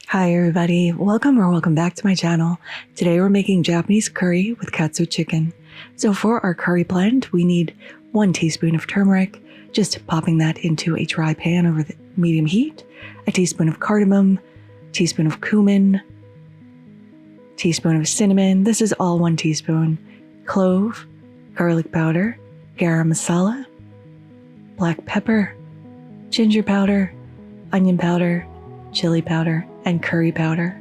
Hi everybody, welcome back to my channel. Today we're making Japanese curry with Katsu chicken. So for our curry blend, we need 1 teaspoon of turmeric, just popping that into a dry pan over the medium heat, a teaspoon of cardamom, teaspoon of cumin, teaspoon of cinnamon, this is all 1 teaspoon, clove, garlic powder, garam masala, black pepper, ginger powder, onion powder, chili powder, and curry powder.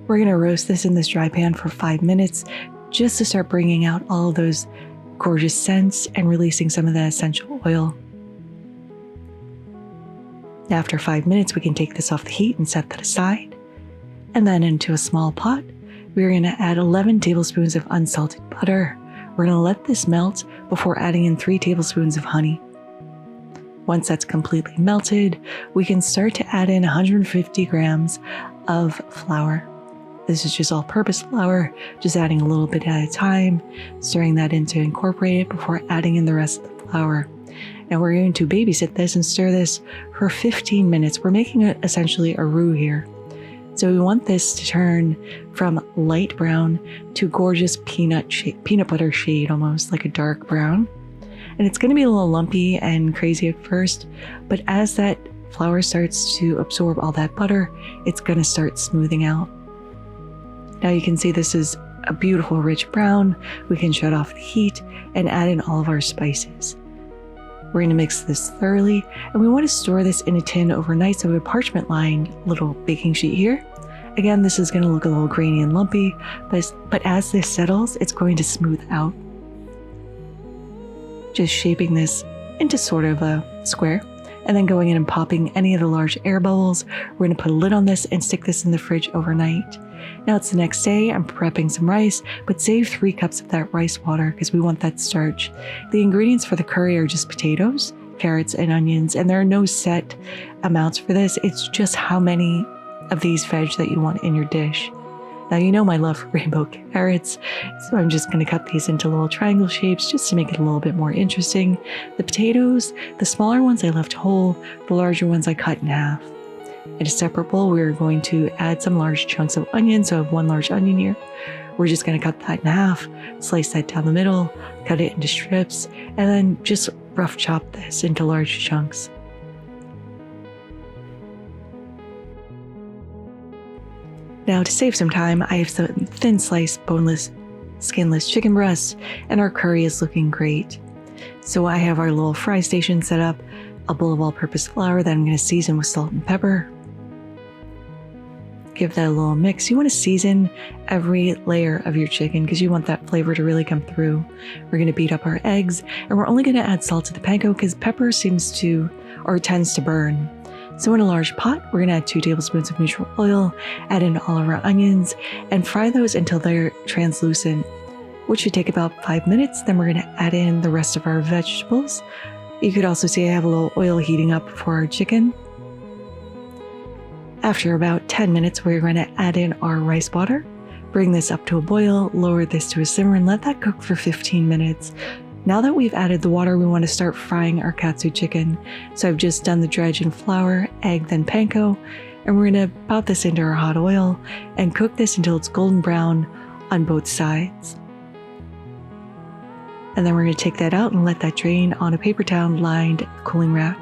We're going to roast this in this dry pan for 5 minutes just to start bringing out all of those gorgeous scents and releasing some of the essential oil. After 5 minutes, we can take this off the heat and set that aside. And then into a small pot, we're going to add 11 tablespoons of unsalted butter. We're going to let this melt before adding in 3 tablespoons of honey. Once that's completely melted, we can start to add in 150 grams of flour. This is just all-purpose flour, just adding a little bit at a time, stirring that in to incorporate it before adding in the rest of the flour. Now we're going to babysit this and stir this for 15 minutes. We're making it essentially a roux here. So we want this to turn from light brown to gorgeous peanut butter shade, almost like a dark brown. And it's going to be a little lumpy and crazy at first, but as that flour starts to absorb all that butter, it's going to start smoothing out. Now you can see this is a beautiful rich brown. We can shut off the heat and add in all of our spices. We're going to mix this thoroughly, and we want to store this in a tin overnight, so a parchment lined little baking sheet here. Again, this is going to look a little grainy and lumpy, but as this settles, it's going to smooth out. Just shaping this into sort of a square, and then going in and popping any of the large air bubbles. We're going to put a lid on this and stick this in the fridge overnight. Now it's the next day, I'm prepping some rice, but save 3 cups of that rice water because we want that starch. The ingredients for the curry are just potatoes, carrots, and onions, and there are no set amounts for this. It's just how many of these veg that you want in your dish. Now you know my love for rainbow carrots, so I'm just going to cut these into little triangle shapes just to make it a little bit more interesting. The potatoes, the smaller ones I left whole, the larger ones I cut in half. In a separate bowl, we're going to add some large chunks of onion, so I have 1 large onion here. We're just going to cut that in half, slice that down the middle, cut it into strips, and then just rough chop this into large chunks. Now to save some time, I have some thin sliced boneless, skinless chicken breasts, and our curry is looking great. So I have our little fry station set up, a bowl of all-purpose flour that I'm going to season with salt and pepper. Give that a little mix. You want to season every layer of your chicken because you want that flavor to really come through. We're going to beat up our eggs, and we're only going to add salt to the panko because pepper tends to burn. So in a large pot, we're going to add 2 tablespoons of neutral oil, add in all of our onions, and fry those until they're translucent, which should take about 5 minutes. Then we're going to add in the rest of our vegetables. You could also see I have a little oil heating up for our chicken. After about 10 minutes, we're going to add in our rice water, bring this up to a boil, lower this to a simmer, and let that cook for 15 minutes. Now that we've added the water, we want to start frying our katsu chicken. So I've just done the dredge in flour, egg, then panko, and we're going to pop this into our hot oil and cook this until it's golden brown on both sides. And then we're going to take that out and let that drain on a paper towel lined cooling rack.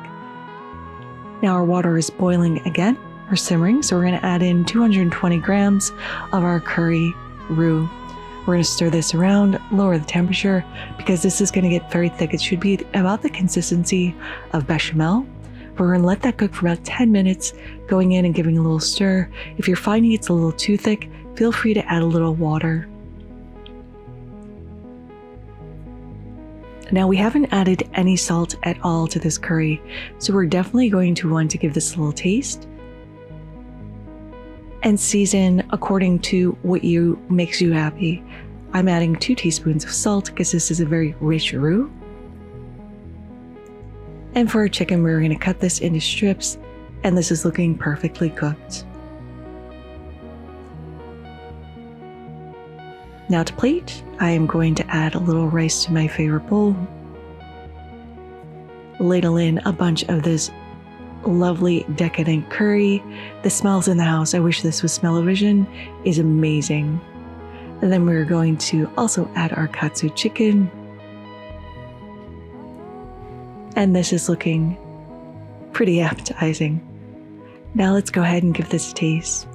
Now our water is boiling again, or simmering, so we're going to add in 220 grams of our curry roux. We're going to stir this around, lower the temperature, because this is going to get very thick. It should be about the consistency of bechamel. We're going to let that cook for about 10 minutes, going in and giving a little stir. If you're finding it's a little too thick, feel free to add a little water. Now we haven't added any salt at all to this curry, so we're definitely going to want to give this a little taste and season according to what makes you happy. I'm adding 2 teaspoons of salt because this is a very rich roux. And for our chicken, we're going to cut this into strips, and this is looking perfectly cooked. Now to plate, I am going to add a little rice to my favorite bowl. Ladle in a bunch of this lovely decadent curry. The smells in the house, I wish this was smell-o-vision, is amazing. And then we're going to also add our Katsu chicken. And this is looking pretty appetizing. Now let's go ahead and give this a taste.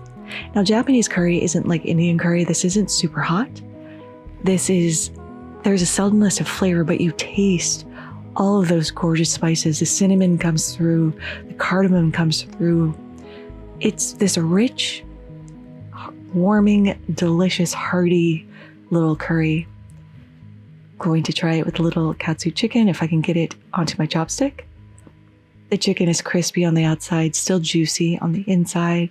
Now Japanese curry isn't like Indian curry. This isn't super hot. There's a suddenness of flavor, but you taste all of those gorgeous spices. The cinnamon comes through, the cardamom comes through. It's this rich, warming, delicious, hearty little curry. Going to try it with a little Katsu chicken if I can get it onto my chopstick. The chicken is crispy on the outside, still juicy on the inside,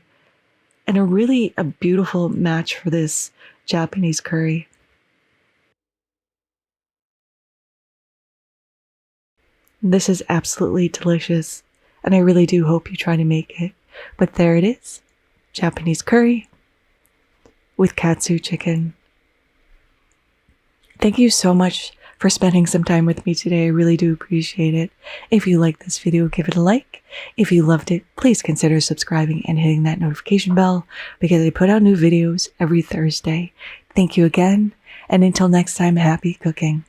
and a beautiful match for this Japanese curry. This is absolutely delicious, and I really do hope you try to make it. But there it is, Japanese curry with Katsu chicken. Thank you so much for spending some time with me today. I really do appreciate it. If you liked this video, give it a like. If you loved it, please consider subscribing and hitting that notification bell because I put out new videos every Thursday. Thank you again, and until next time, happy cooking.